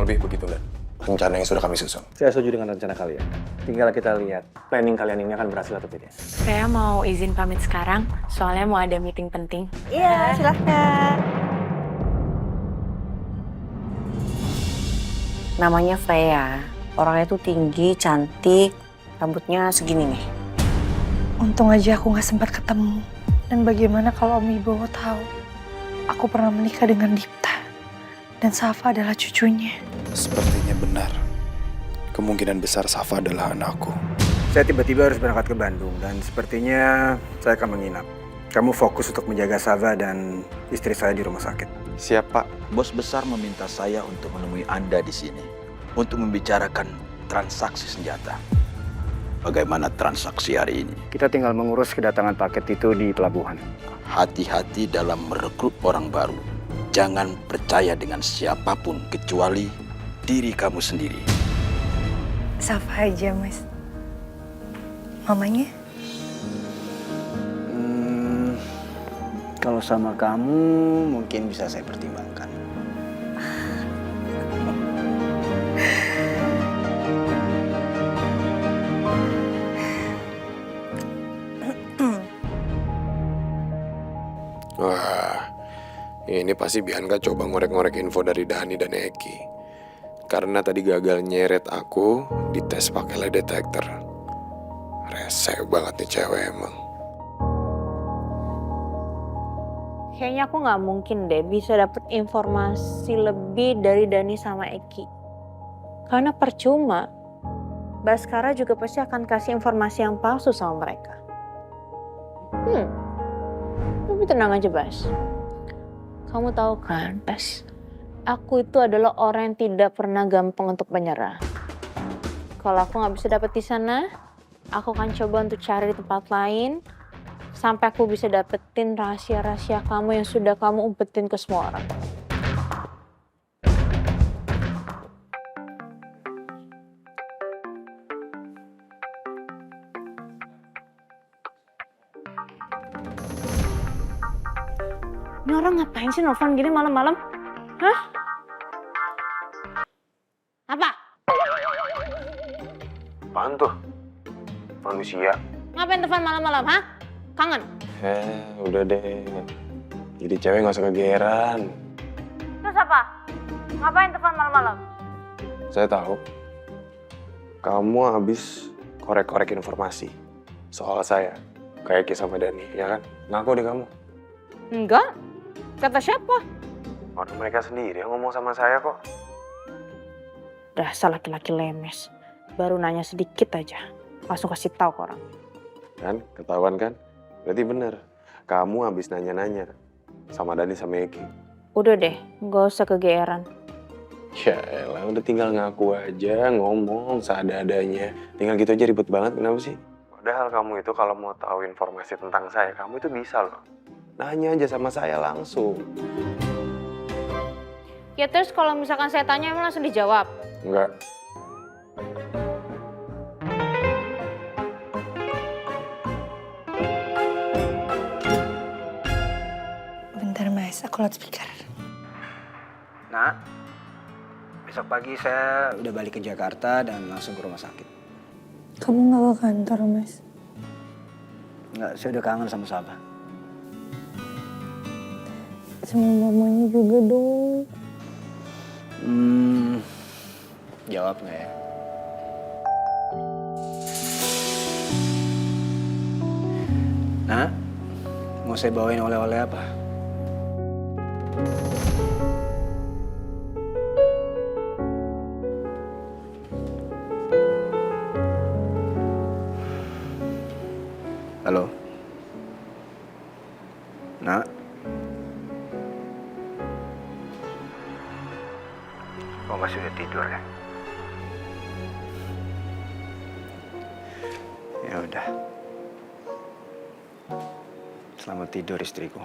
lebih begitu dan rencana yang sudah kami susun. Saya setuju dengan rencana kalian. Tinggal kita lihat planning kalian ini akan berhasil atau tidak. Saya mau izin pamit sekarang, soalnya mau ada meeting penting. Iya, silahkan. Namanya Freya. Orangnya tuh tinggi, cantik, rambutnya segini nih. Untung aja aku gak sempat ketemu. Dan bagaimana kalau Om Wibowo tahu aku pernah menikah dengan Dipta. Dan Safa adalah cucunya. Sepertinya benar. Kemungkinan besar Safa adalah anakku. Saya tiba-tiba harus berangkat ke Bandung dan sepertinya saya akan menginap. Kamu fokus untuk menjaga Safa dan istri saya di rumah sakit. Siap, Pak. Bos besar meminta saya untuk menemui Anda di sini untuk membicarakan transaksi senjata. Bagaimana transaksi hari ini? Kita tinggal mengurus kedatangan paket itu di pelabuhan. Hati-hati dalam merekrut orang baru. Jangan percaya dengan siapapun kecuali diri kamu sendiri. Safa aja, Mas. Mamanya? Kalau sama kamu mungkin bisa saya pertimbangkan. Wah, ini pasti Bianca coba ngorek-ngorek info dari Dani dan Eki. Karena tadi gagal nyeret aku di tes pakai lie detector. Rese banget nih cewek emang. Kayaknya aku nggak mungkin deh bisa dapet informasi lebih dari Dani sama Eki. Karena percuma. Baskara juga pasti akan kasih informasi yang palsu sama mereka. Tapi tenang aja, Bas. Kamu tahu kan, Bas, aku itu adalah orang yang tidak pernah gampang untuk menyerah. Kalau aku nggak bisa dapet di sana, aku akan coba untuk cari di tempat lain, sampai aku bisa dapetin rahasia-rahasia kamu yang sudah kamu umpetin ke semua orang. Ini orang ngapain sih nelfon gini malam-malam? Hah? Apa? Apaan tuh? Manusia. Ngapain telepon malam-malam, hah? Kangen? Udah deh. Jadi cewek gak usah kegeeran. Terus apa? Ngapain telepon malam-malam? Saya tahu. Kamu habis korek-korek informasi soal saya. Kayak Eki sama Dani, ya kan? Ngaku deh kamu. Enggak. Kata siapa? Orang mereka sendiri yang ngomong sama saya kok. Dasar laki-laki lemes. Baru nanya sedikit aja. Langsung kasih tahu ke orang. Kan? Ketahuan kan? Berarti bener. Kamu habis nanya-nanya sama Dani sama Eki. Udah deh, nggak usah kegeeran. Ya elah, udah tinggal ngaku aja, ngomong seada-adanya. Tinggal gitu aja ribet banget, kenapa sih? Padahal kamu itu kalau mau tahu informasi tentang saya, kamu itu bisa loh. Nanya aja sama saya langsung. Ya terus kalau misalkan saya tanya emang langsung dijawab? Enggak. Bentar, Mas. Aku loudspeaker. Nah, besok pagi saya udah balik ke Jakarta dan langsung ke rumah sakit. Kamu gak ke kantor, Mas? Enggak, saya udah kangen sama Sabah. Sama mamanya juga dong. Jawab nggak ya? Nah, mau saya bawain oleh-oleh apa? Halo? Nak? Oh, masih udah tidur ya? Ya udah. Selamat tidur istriku.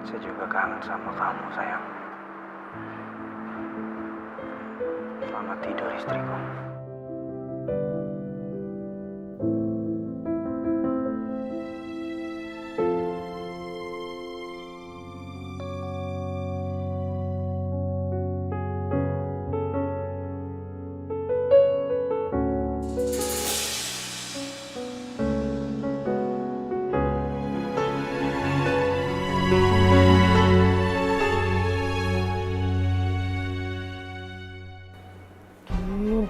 Saya juga kangen sama kamu, sayang. Selamat tidur, istriku.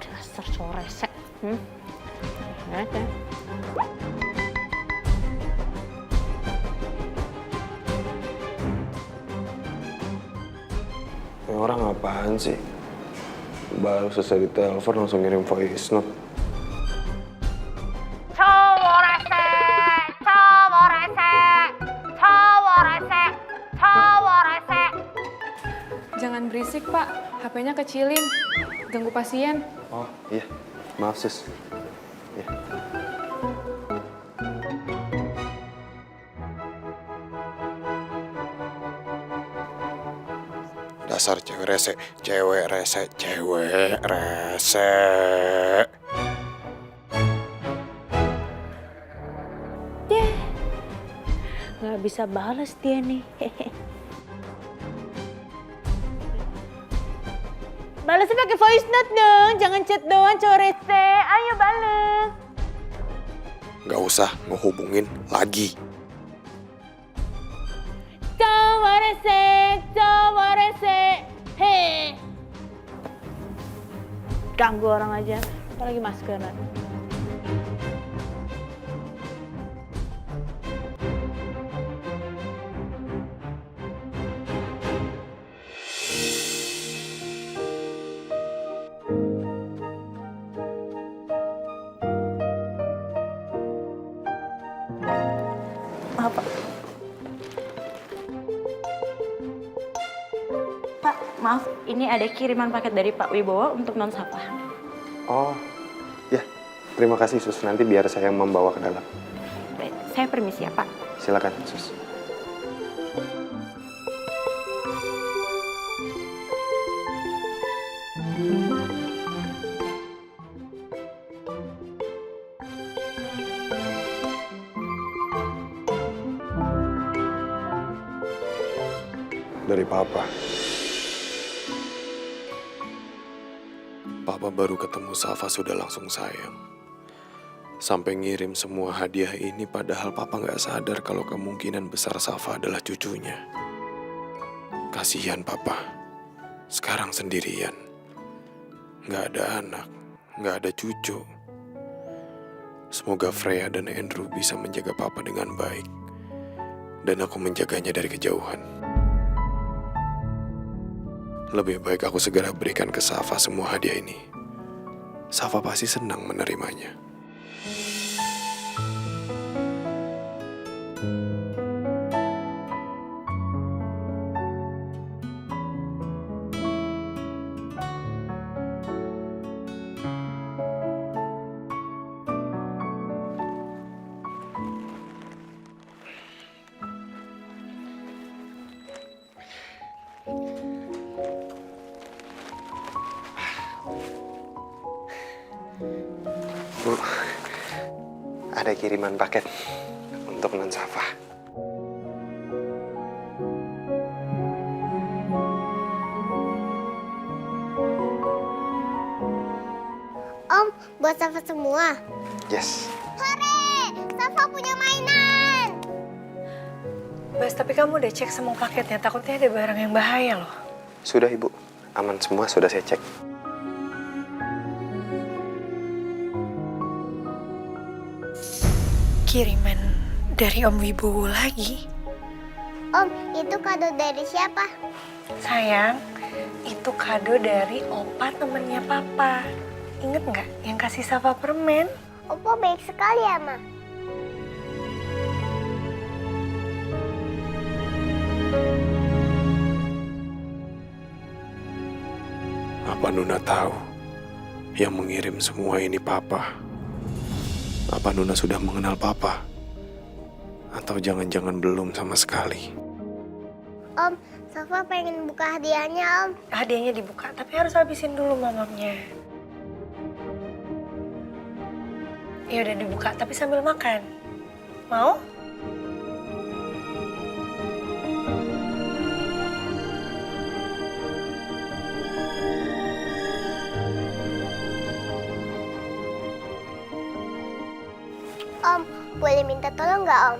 Dasar cowok resek. Ada. Ini orang apaan sih? Baru selesai ditelepon langsung ngirim voice note. Cowok resek, cowok resek, cowok resek, cowok resek. Jangan berisik, Pak. HP-nya kecilin. Ganggu pasien. Oh iya, maaf sus. Iya. Dasar cewek rese, cewek rese, cewek rese. Nggak bisa balas dia nih. Balasnya pakai voice note dong, jangan chat doang cowok rese. Ayo balas. Gak usah ngehubungin lagi. Cowok rese, cowok rese. Hei. Ganggu orang aja, apalagi maskeran. Maaf, Pak. Pak, maaf, ini ada kiriman paket dari Pak Wibowo untuk Non Safa. Oh, ya. Terima kasih sus. Nanti biar saya yang membawa ke dalam. Baik, saya permisi ya, Pak. Silakan sus. Dari papa. Papa baru ketemu Safa sudah langsung sayang. Sampai ngirim semua hadiah ini padahal papa gak sadar kalau kemungkinan besar Safa adalah cucunya. Kasihan papa. Sekarang sendirian. Gak ada anak, gak ada cucu. Semoga Freya dan Andrew bisa menjaga papa dengan baik. Dan aku menjaganya dari kejauhan. Lebih baik aku segera berikan ke Safa semua hadiah ini. Safa pasti senang menerimanya. Bu, ada kiriman paket untuk Non Safa. Om, buat Safa semua. Yes. Hore, Safa punya mainan. Bas, tapi kamu udah cek semua paketnya, takutnya ada barang yang bahaya loh. Sudah Ibu, aman semua sudah saya cek. Kiriman dari Om Wibowo lagi. Om, itu kado dari siapa? Sayang, itu kado dari opa temennya papa. Ingat nggak yang kasih Safa permen? Opo baik sekali ya, Ma. Apa Nuna tahu yang mengirim semua ini papa? Apa Nuna sudah mengenal papa? Atau jangan-jangan belum sama sekali? Om, Safa pengen buka hadiahnya, Om. Hadiahnya dibuka, tapi harus habisin dulu mamamnya. Ya udah dibuka, tapi sambil makan. Mau? Om, boleh minta tolong nggak, Om?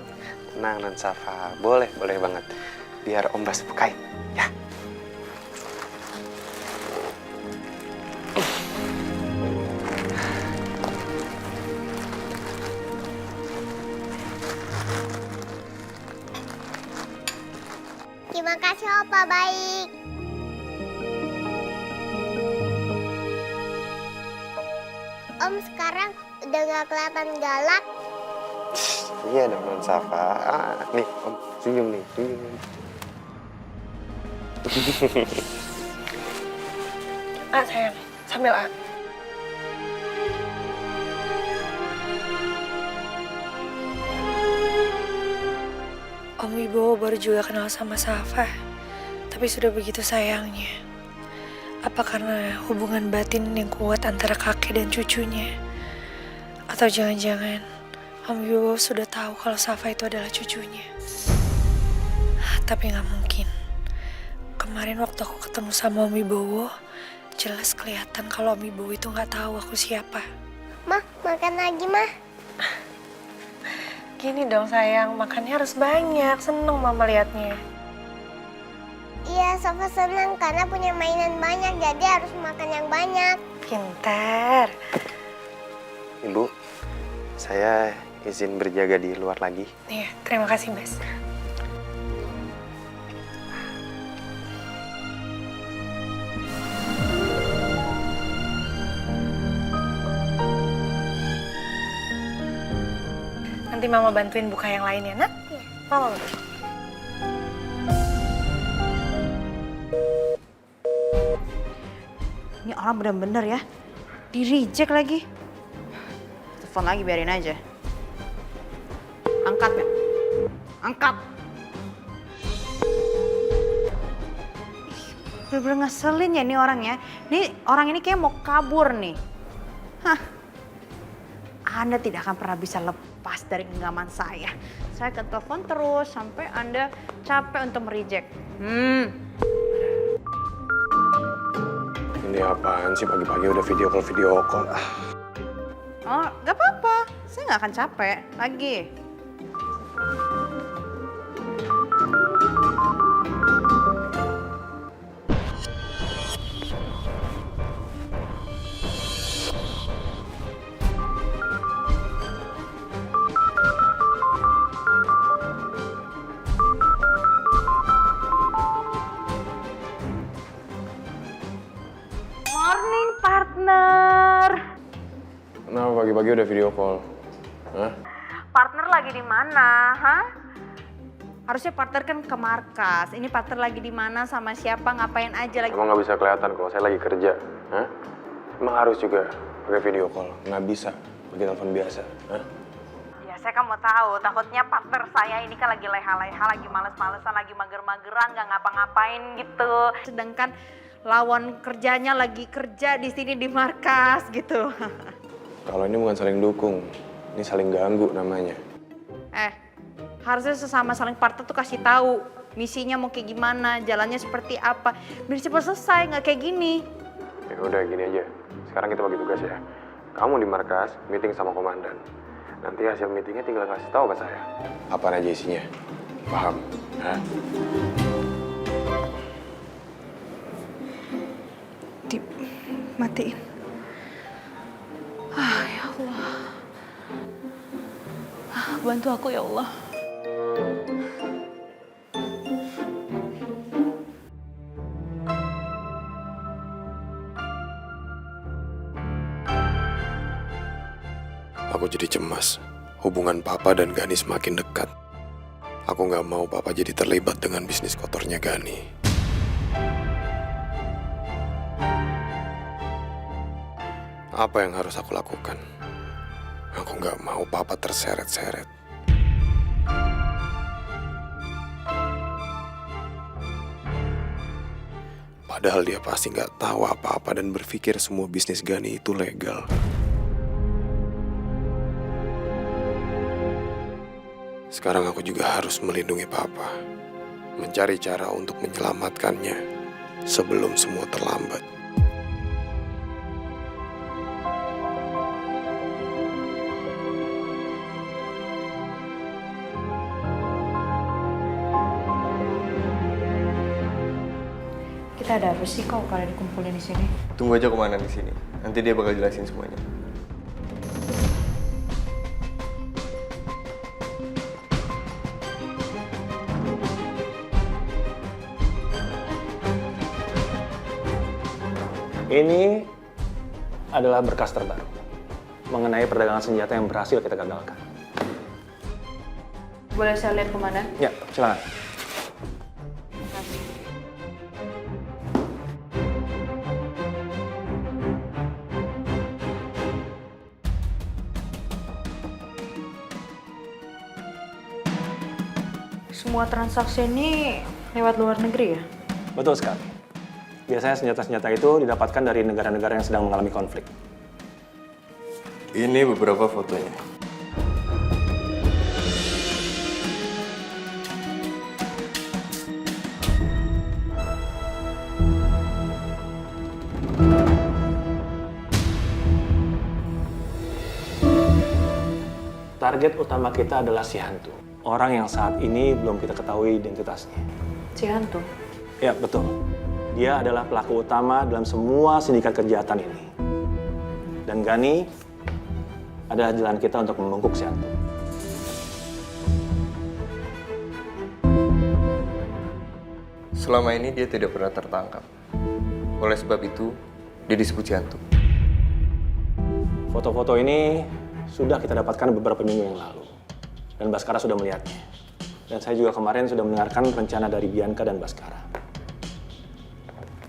Tenang, Non Safa. Boleh banget. Biar Om Bas bukain, ya. Terima kasih, Opa. Baik. Om, sekarang udah nggak kelihatan galak. Iya dong, Non Safa. Nih, Om. Senyum nih. Sayang, sambil Om Wibowo baru juga kenal sama Safa, tapi sudah begitu sayangnya. Apa karena hubungan batin yang kuat antara kakek dan cucunya? Atau jangan-jangan Om Wibowo sudah tahu kalau Safa itu adalah cucunya? Tapi nggak mungkin. Kemarin waktu aku ketemu sama Om Wibowo, jelas kelihatan kalau Om Wibowo itu nggak tahu aku siapa. Mah, makan lagi, Mah. Gini dong sayang, makannya harus banyak. Seneng mama liatnya. Iya, Safa senang karena punya mainan banyak, jadi harus makan yang banyak. Pintar. Ibu, saya izin berjaga di luar lagi. Iya, terima kasih, Bas. Nanti mama bantuin buka yang lain ya, Nak? Iya. Mama bantu. Ini orang bener-bener ya, di-reject lagi. Telepon lagi, biarin aja. Angkat ya, angkat. Bener-bener ngeselin ya nih orangnya. Nih orang ini kayak mau kabur nih. Hah, Anda tidak akan pernah bisa lepas dari genggaman saya. Saya akan telepon terus sampai Anda capek untuk mereject. Ini apaan sih pagi-pagi udah video call. Oh, gak apa-apa. Saya gak akan capek. Lagi. Morning, partner. Kenapa pagi-pagi udah video call? Hah? Partner lagi di mana, hah? Harusnya partner kan ke markas. Ini partner lagi di mana, sama siapa, ngapain aja lagi? Emang nggak bisa kelihatan kalau saya lagi kerja? Hah? Emang harus juga pakai video call? Nggak bisa pakai telepon biasa? Hah? Ya, saya kan mau tahu. Takutnya partner saya ini kan lagi leha-leha, lagi males-malesan, lagi mager-mageran, nggak ngapa-ngapain gitu. Sedangkan lawan kerjanya lagi kerja di sini di markas gitu. Kalau ini bukan saling dukung, ini saling ganggu namanya. Harusnya sesama saling partner tuh kasih tahu misinya mau kayak gimana, jalannya seperti apa. Biar cepat selesai, nggak kayak gini. Ya udah gini aja, sekarang kita bagi tugas ya. Kamu di markas, meeting sama komandan. Nanti hasil meetingnya tinggal kasih tahu ke saya. Apa aja isinya, paham? Hah? Matiin. Ya Allah. Bantu aku ya Allah. Aku jadi cemas. Hubungan Papa dan Gani semakin dekat. Aku nggak mau Papa jadi terlibat dengan bisnis kotornya Gani. Apa yang harus aku lakukan? Aku nggak mau Papa terseret-seret. Padahal dia pasti nggak tahu apa-apa dan berpikir semua bisnis Gani itu legal. Sekarang aku juga harus melindungi papa. Mencari cara untuk menyelamatkannya sebelum semua terlambat. Kita ada apa sih kok kalian dikumpulin di sini? Tunggu aja kemana di sini. Nanti dia bakal jelasin semuanya. Ini adalah berkas terbaru mengenai perdagangan senjata yang berhasil kita gagalkan. Boleh saya lihat komandan? Ya, silakan. Semua transaksi ini lewat luar negeri ya? Betul sekali. Biasanya senjata-senjata itu didapatkan dari negara-negara yang sedang mengalami konflik. Ini beberapa fotonya. Target utama kita adalah si hantu. Orang yang saat ini belum kita ketahui identitasnya. Si hantu? Ya, betul. Dia adalah pelaku utama dalam semua sindikat kejahatan ini. Dan Gani adalah jalan kita untuk membungkuk si hantu. Selama ini dia tidak pernah tertangkap. Oleh sebab itu, dia disebut si hantu. Foto-foto ini sudah kita dapatkan beberapa minggu yang lalu. Dan Baskara sudah melihatnya. Dan saya juga kemarin sudah mendengarkan rencana dari Bianca dan Baskara.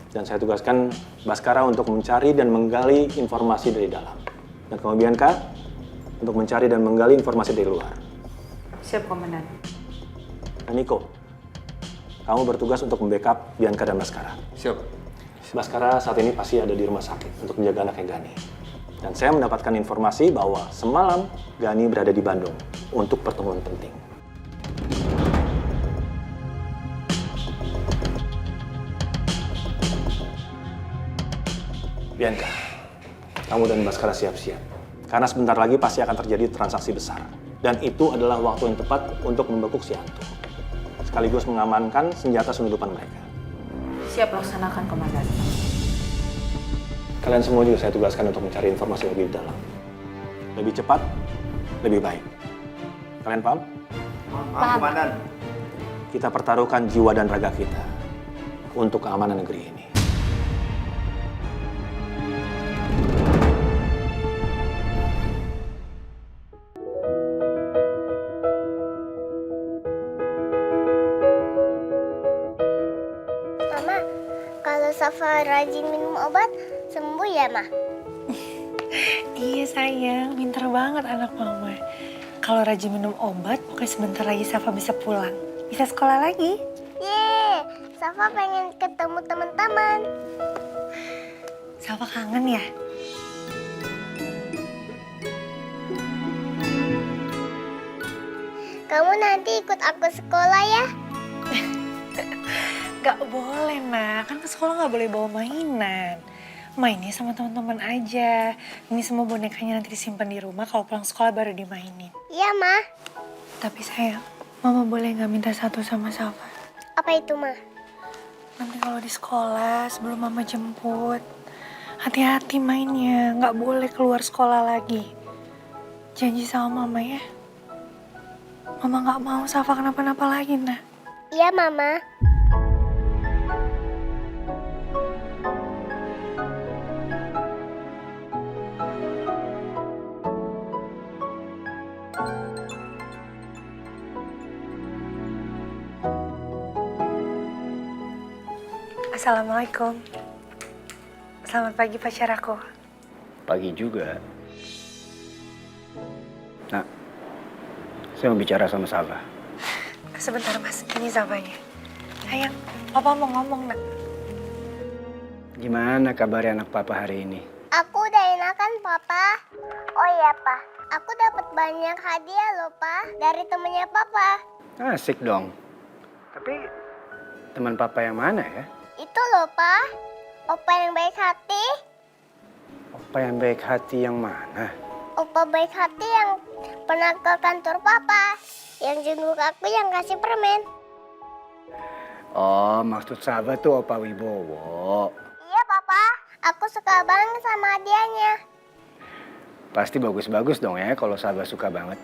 Dan saya tugaskan Baskara untuk mencari dan menggali informasi dari dalam. Dan kamu Bianca untuk mencari dan menggali informasi dari luar. Siap, komandan. Dan Niko, kamu bertugas untuk membackup Bianca dan Baskara. Siap. Baskara saat ini pasti ada di rumah sakit untuk menjaga anaknya Gani. Dan saya mendapatkan informasi bahwa semalam Gani berada di Bandung untuk pertemuan penting. Bianca, kamu dan Baskara siap-siap. Karena sebentar lagi pasti akan terjadi transaksi besar. Dan itu adalah waktu yang tepat untuk membekuk si hantu. Sekaligus mengamankan senjata selundupan mereka. Siap laksanakan, komandan. Kalian semua juga saya tugaskan untuk mencari informasi lebih dalam. Lebih cepat, lebih baik. Kalian paham? Paham, komandan. Kita pertaruhkan jiwa dan raga kita untuk keamanan negeri ini. Mama, kalau Safa rajin minum obat, sembuh ya, Ma? Iya sayang, pinter banget anak mama. Kalau rajin minum obat, pokoknya sebentar lagi Safa bisa pulang. Bisa sekolah lagi. Yeay, Safa pengen ketemu teman-teman. Safa kangen ya? Kamu nanti ikut aku sekolah ya? Gak boleh, nak. Kan ke sekolah gak boleh bawa mainan. Mainnya sama teman-teman aja. Ini semua bonekanya nanti disimpan di rumah, kalau pulang sekolah baru dimainin. Iya, Ma. Tapi sayang, mama boleh gak minta satu sama Safa? Apa itu, Ma? Nanti kalau di sekolah, sebelum mama jemput, hati-hati mainnya. Gak boleh keluar sekolah lagi. Janji sama mama ya. Mama gak mau Safa kenapa-napa lagi, nak. Iya, Mama. Assalamualaikum. Selamat pagi pacar aku. Pagi juga. Nah, saya mau bicara sama Safa. Sebentar mas, ini Safanya. Sayang, papa mau ngomong nak. Gimana kabar anak papa hari ini? Aku udah enakan, Papa. Oh iya, Pa. Aku dapat banyak hadiah loh, Pa. Dari temennya Papa. Asik dong. Tapi teman papa yang mana ya? Itu loh, Pa. Opa yang baik hati. Opa yang baik hati yang mana? Opa baik hati yang pernah ke kantor Papa. Yang jenguk aku yang kasih permen. Oh, maksud sahabat tuh Opa Wibowo. Iya, Papa. Aku suka banget sama hadiahnya. Pasti bagus-bagus dong ya kalau sahabat suka banget.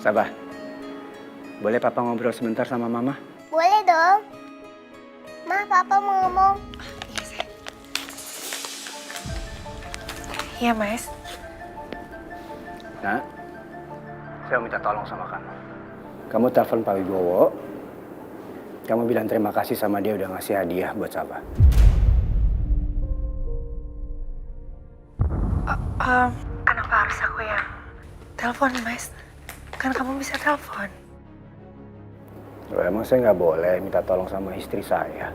Sabah, boleh papa ngobrol sebentar sama mama? Boleh dong. Ma, Papa mau ngomong. Iya, Mas. Nak, saya minta tolong sama kamu. Kamu telepon Pak Wibowo. Kamu bilang terima kasih sama dia udah ngasih hadiah buat Sabah. Kenapa harus aku yang telepon, Mas? Kan kamu bisa telepon. Loh, emang saya nggak boleh minta tolong sama istri saya?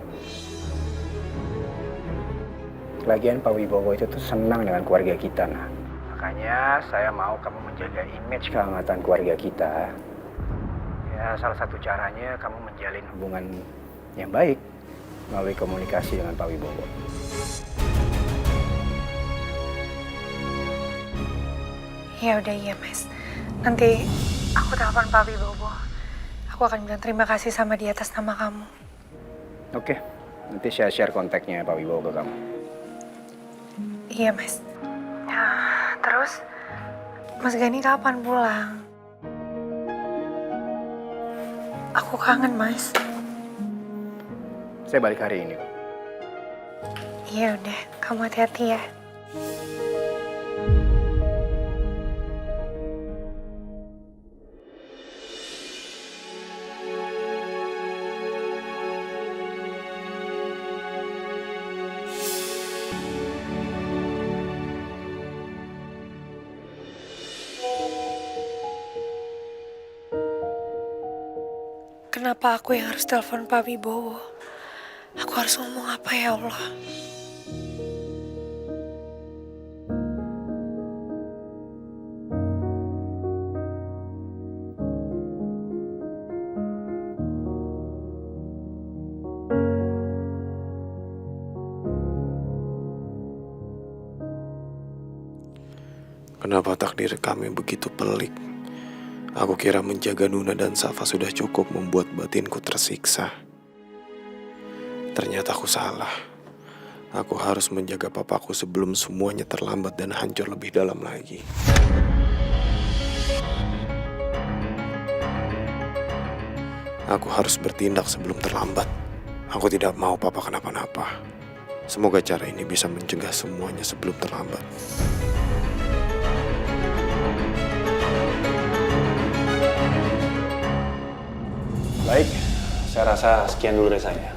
Lagian Pak Wibowo itu tuh senang dengan keluarga kita, nah. Makanya saya mau kamu menjaga image kehangatan keluarga kita. Ya, salah satu caranya kamu menjalin hubungan yang baik melalui komunikasi dengan Pak Wibowo. Ya udah, iya, Mas. Nanti aku telepon Pak Wibowo. Aku akan bilang terima kasih sama dia atas nama kamu. Oke, nanti saya share kontaknya Pak Wibowo ke kamu. Iya, Mas. Ya, terus Mas Gani kapan pulang? Aku kangen, Mas. Saya balik hari ini. Iya udah, kamu hati-hati ya. Kenapa aku yang harus telepon Pak Wibowo? Aku harus ngomong apa ya Allah? Kenapa takdir kami begitu pelik? Aku kira menjaga Nuna dan Safa sudah cukup membuat batinku tersiksa. Ternyata aku salah. Aku harus menjaga papaku sebelum semuanya terlambat dan hancur lebih dalam lagi. Aku harus bertindak sebelum terlambat. Aku tidak mau papa kenapa-napa. Semoga cara ini bisa mencegah semuanya sebelum terlambat. Baik, saya rasa sekian dulu dari saya.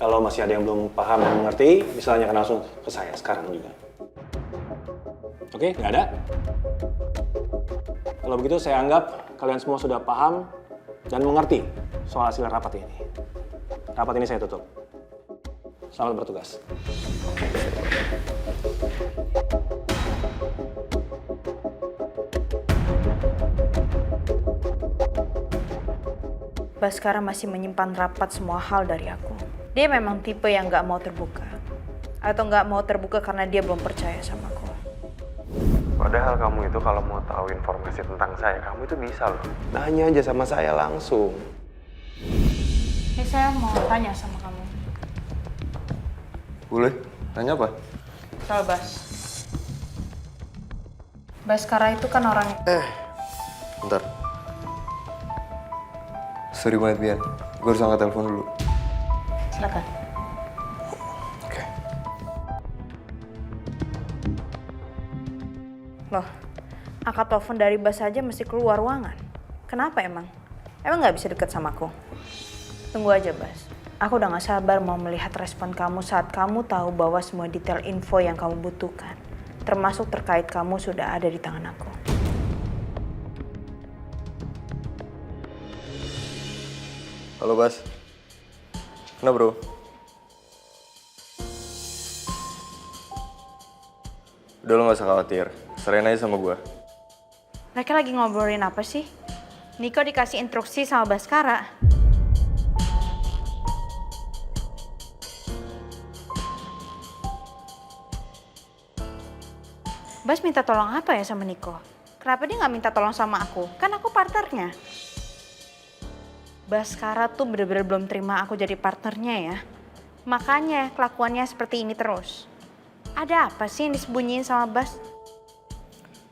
Kalau masih ada yang belum paham dan mengerti, bisa tanyakan langsung ke saya sekarang juga. Oke, nggak ada? Kalau begitu saya anggap kalian semua sudah paham dan mengerti soal hasil rapat ini. Rapat ini saya tutup. Selamat bertugas. Baskara masih menyimpan rapat semua hal dari aku. Dia memang tipe yang nggak mau terbuka. Atau nggak mau terbuka karena dia belum percaya sama aku. Padahal kamu itu kalau mau tahu informasi tentang saya, kamu itu bisa loh. Nanya aja sama saya langsung. Ini saya mau tanya sama kamu. Boleh? Tanya apa? Soal Bas. Baskara itu kan orang... Bentar. Sorry banget, Bian. Gue harus angkat telepon dulu. Silakan. Oke. Loh, angkat telepon dari Bas aja mesti keluar ruangan. Kenapa emang? Emang nggak bisa deket sama aku? Tunggu aja, Bas. Aku udah gak sabar mau melihat respon kamu saat kamu tahu bahwa semua detail info yang kamu butuhkan, termasuk terkait kamu, sudah ada di tangan aku. Halo, Bas. Nah bro. Udah lo gak usah khawatir, serahin aja sama gue. Mereka lagi ngobrolin apa sih? Niko dikasih instruksi sama Baskara. Bas minta tolong apa ya sama Niko? Kenapa dia nggak minta tolong sama aku? Kan aku partnernya. Baskara tuh bener-bener belum terima aku jadi partnernya ya. Makanya kelakuannya seperti ini terus. Ada apa sih yang disembunyiin sama Bas?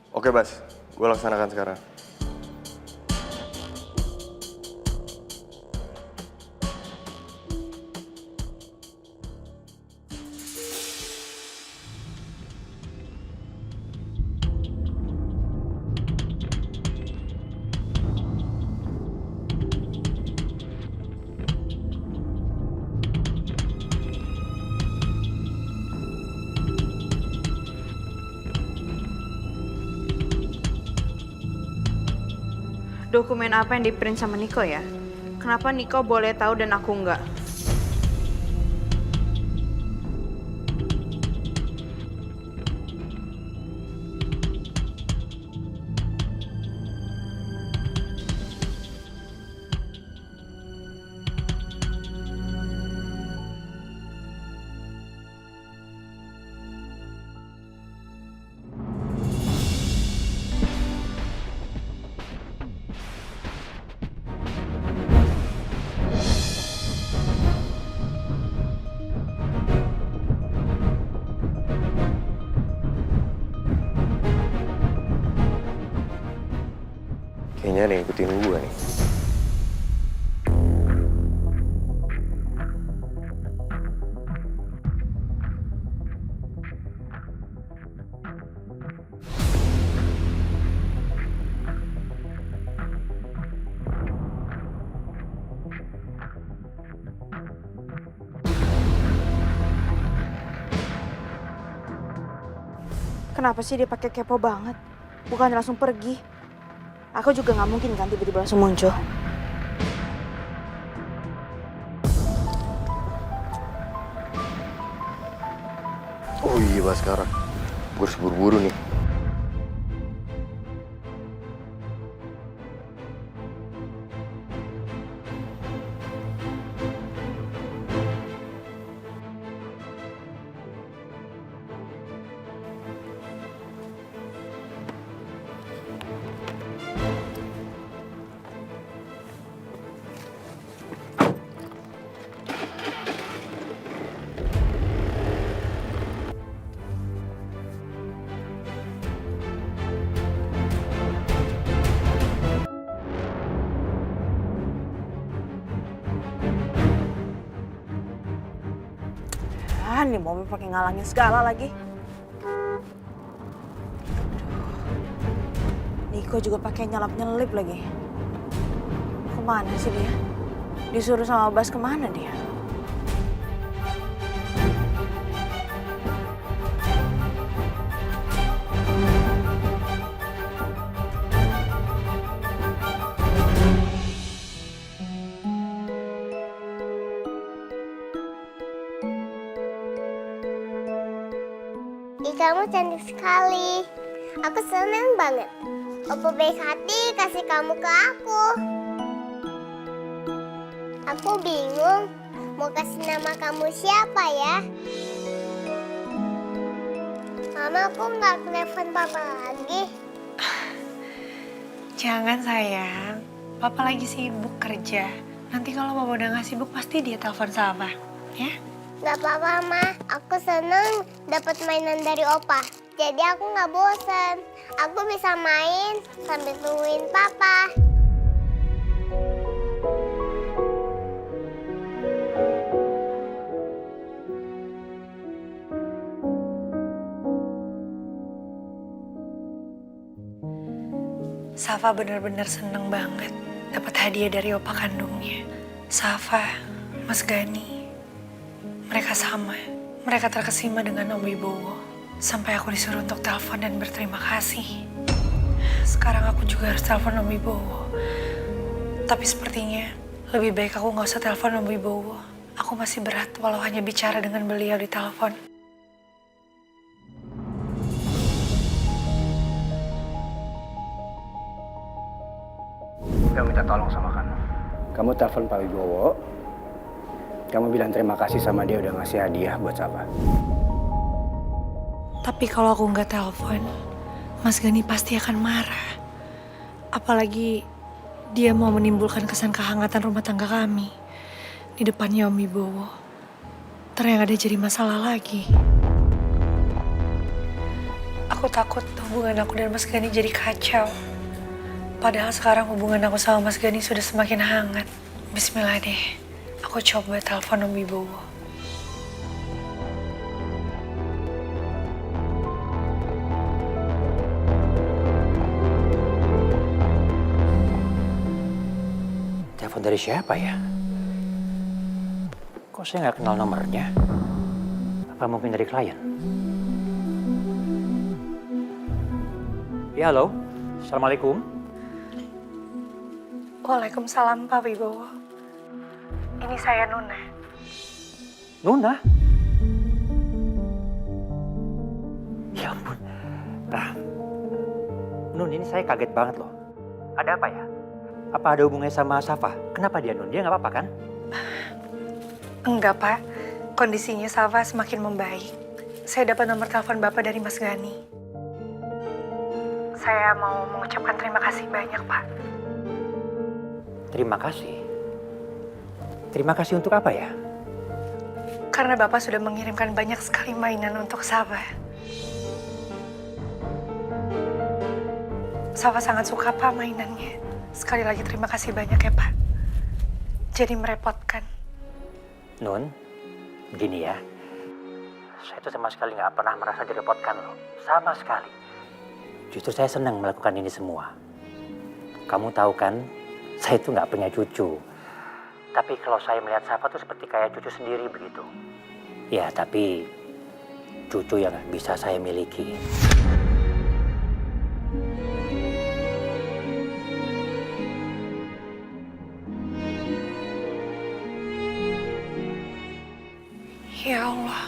Oke Bas, gue laksanakan sekarang. Dokumen apa yang di-print sama Niko ya? Kenapa Niko boleh tahu dan aku enggak? Kayaknya ada yang ngikutin gue nih. Kenapa sih dia pakai kepo banget? Bukan langsung pergi. Aku juga nggak mungkin kan tiba-tiba langsung muncul. Oh iya Baskara, gue harus buru-buru nih. Nih mobil pakai ngalangin segala lagi. Niko juga pakai nyelip lagi. Kemana sih dia? Disuruh sama Bas kemana dia? Kamu cantik sekali. Aku senang banget. Opo baik hati kasih kamu ke aku. Aku bingung mau kasih nama kamu siapa ya. Mama, aku nggak telepon papa lagi. Jangan sayang, papa lagi sibuk kerja. Nanti kalau papa udah nggak sibuk pasti dia telepon sama, ya? Gak apa-apa, Ma. Aku seneng dapat mainan dari Opa. Jadi aku gak bosen. Aku bisa main sambil tungguin Papa. Safa bener-bener seneng banget dapat hadiah dari opa kandungnya. Safa, Mas Gani, mereka sama. Mereka terkesima dengan Om Wibowo. Sampai aku disuruh untuk telepon dan berterima kasih. Sekarang aku juga harus telepon Om Wibowo. Tapi sepertinya lebih baik aku nggak usah telepon Om Wibowo. Aku masih berat walau hanya bicara dengan beliau di telepon. Udah minta tolong sama kamu. Kamu telepon Pak Wibowo. Kamu bilang terima kasih sama dia udah ngasih hadiah buat Safa. Tapi kalau aku nggak telepon, Mas Gani pasti akan marah. Apalagi dia mau menimbulkan kesan kehangatan rumah tangga kami di depannya Om Wibowo. Ntar yang ada jadi masalah lagi. Aku takut hubungan aku dan Mas Gani jadi kacau. Padahal sekarang hubungan aku sama Mas Gani sudah semakin hangat. Bismillah deh, aku coba telepon Om Wibowo. Telepon dari siapa ya? Kok saya nggak kenal nomornya? Apa mungkin dari klien? Ya, halo. Assalamualaikum. Waalaikumsalam Pak Wibowo. Ini saya Nuna. Nuna? Ya ampun. Nun, ini saya kaget banget loh. Ada apa ya? Apa ada hubungannya sama Safa? Kenapa dia, Nun? Dia nggak apa-apa kan? Enggak Pak, kondisinya Safa semakin membaik. Saya dapat nomor telepon Bapak dari Mas Gani. Saya mau mengucapkan terima kasih banyak Pak. Terima kasih. Terima kasih untuk apa ya? Karena Bapak sudah mengirimkan banyak sekali mainan untuk Safa. Safa sangat suka Pak mainannya. Sekali lagi terima kasih banyak ya Pak. Jadi merepotkan. Nun, begini ya. Saya tuh sama sekali nggak pernah merasa direpotkan loh. Sama sekali. Justru saya senang melakukan ini semua. Kamu tahu kan, saya tuh nggak punya cucu. Tapi kalau saya melihat Safa tuh seperti kayak cucu sendiri begitu. Ya, tapi cucu yang nggak bisa saya miliki. Ya Allah,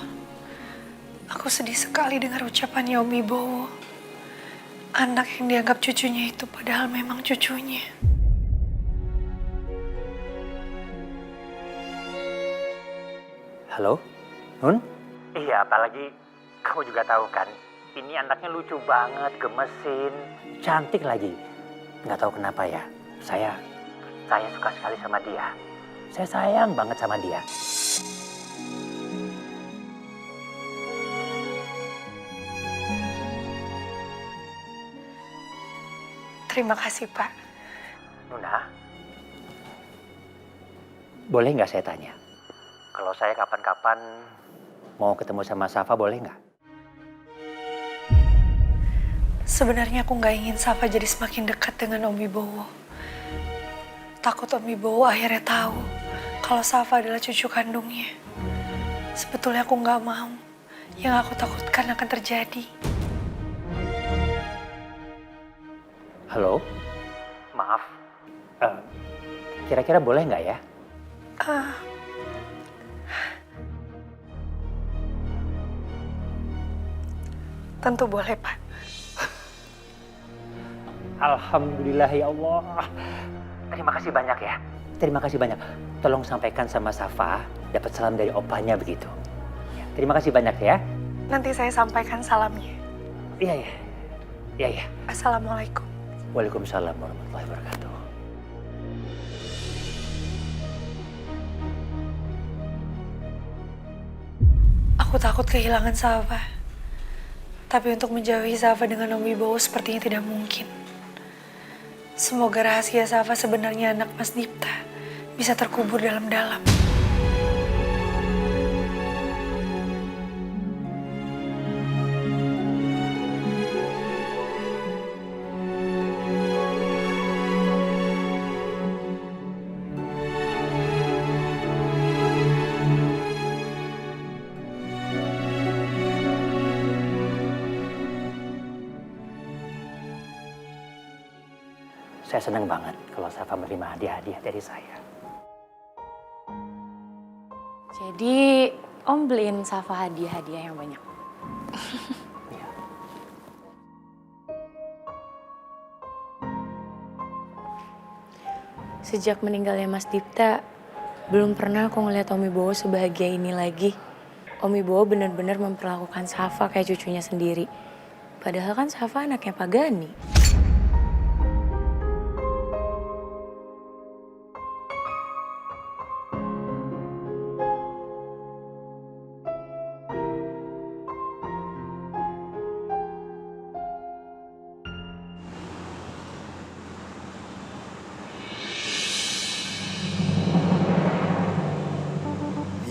aku sedih sekali dengar ucapannya Om Wibowo. Anak yang dianggap cucunya itu padahal memang cucunya. Halo, Nun? Iya, apalagi kamu juga tahu kan, ini anaknya lucu banget, gemesin, cantik lagi. Nggak tahu kenapa ya, saya suka sekali sama dia. Saya sayang banget sama dia. Terima kasih Pak. Nuna, boleh nggak saya tanya? Kalau saya kapan-kapan mau ketemu sama Safa, boleh nggak? Sebenarnya aku nggak ingin Safa jadi semakin dekat dengan Om Wibowo. Takut Om Wibowo akhirnya tahu kalau Safa adalah cucu kandungnya. Sebetulnya aku nggak mau. Yang aku takutkan akan terjadi. Halo? Maaf. Kira-kira boleh nggak ya? Tentu boleh, Pak. Alhamdulillah ya Allah. Terima kasih banyak ya. Terima kasih banyak. Tolong sampaikan sama Safa, dapat salam dari opanya begitu. Ya, terima kasih banyak ya. Nanti saya sampaikan salamnya. Iya, iya. Iya, iya. Assalamualaikum. Waalaikumsalam warahmatullahi wabarakatuh. Aku takut kehilangan Safa. Tapi untuk menjauhi Safa dengan Om Wibowo sepertinya tidak mungkin. Semoga rahasia Safa sebenarnya anak Mas Dipta bisa terkubur dalam-dalam. Saya senang banget kalau Safa menerima hadiah-hadiah dari saya. Jadi Om beliin Safa hadiah-hadiah yang banyak. Sejak meninggalnya Mas Dipta, belum pernah aku ngeliat Om Wibowo sebahagia ini lagi. Om Wibowo benar-benar memperlakukan Safa kayak cucunya sendiri. Padahal kan Safa anaknya Pak Gani.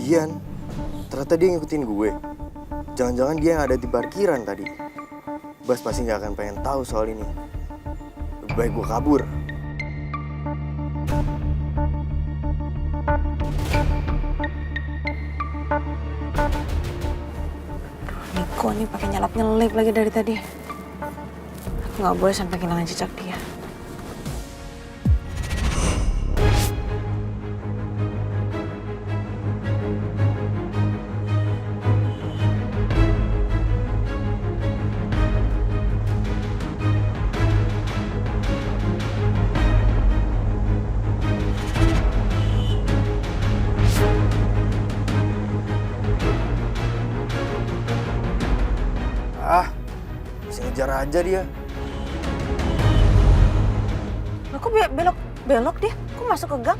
Ian, ternyata dia ngikutin gue. Jangan-jangan dia yang ada di parkiran tadi. Bas pasti nggak akan pengen tahu soal ini. Lebih baik gue kabur. Niko nih pakai nyelip lagi dari tadi. Aku nggak boleh sampai kehilangan jejak dia. Bisa ngejar aja dia. Loh, kok belok dia? Kok masuk ke gang?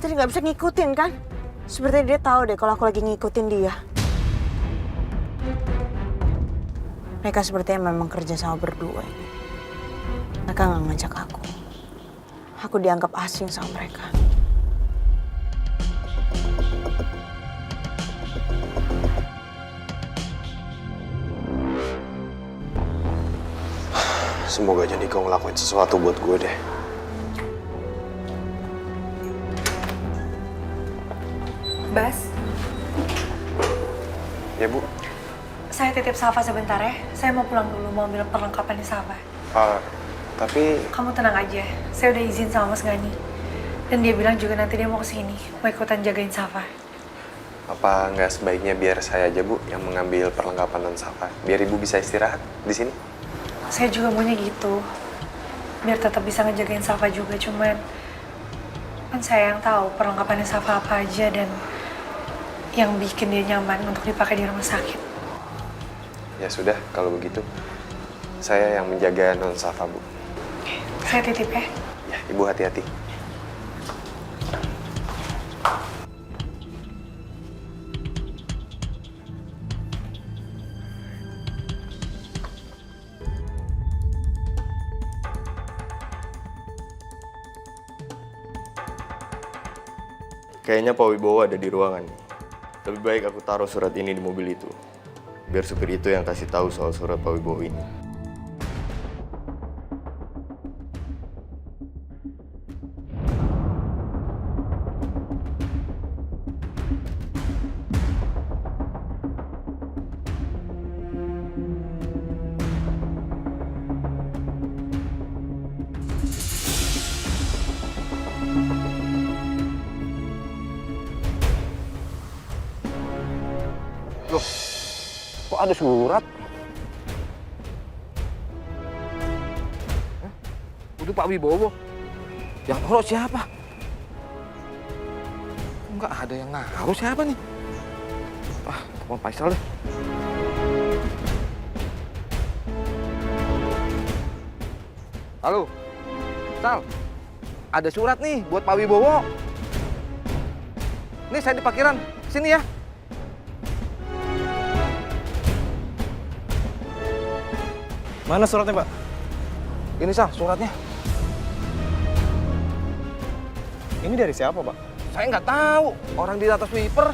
Jadi nggak bisa ngikutin kan? Sepertinya dia tahu deh kalau aku lagi ngikutin dia. Mereka sepertinya memang kerja sama berdua ini. Mereka nggak ngajak aku. Aku dianggap asing sama mereka. Semoga aja Niko ngelakuin sesuatu buat gue deh. Bas, Ya Bu. saya titip Safa sebentar ya. Saya mau pulang dulu, mau ambil perlengkapannya Safa. Tapi Kamu tenang aja, saya udah izin sama Mas Gani. Dan dia bilang juga nanti dia mau kesini, mau ikutan jagain Safa. apa nggak sebaiknya biar saya aja Bu yang mengambil perlengkapan non Safa, biar Ibu bisa istirahat di sini? Saya juga maunya gitu, biar tetap bisa ngejagain Safa juga. Cuman kan saya yang tahu perlengkapannya Safa apa aja dan yang bikin dia nyaman untuk dipakai di rumah sakit. Ya sudah, kalau begitu saya yang menjaga non Safa Bu. Saya titip ya. Ya, Ibu hati-hati. Kayaknya Pak Wibowo ada di ruangan. Lebih baik aku taruh surat ini di mobil itu. Biar supir itu yang kasih tahu soal surat Pak Wibowo ini. Loh, kok ada surat? Itu Pak Wibowo. Yang taruh siapa? Enggak ada yang ngaruh siapa nih? Telepon Faisal deh. Halo, Sal. Ada surat nih buat Pak Wibowo. Nih saya di parkiran. Sini ya. Mana suratnya, Pak? Ini Sal, suratnya. Ini dari siapa, Pak? Saya nggak tahu. Orang di atas sweeper.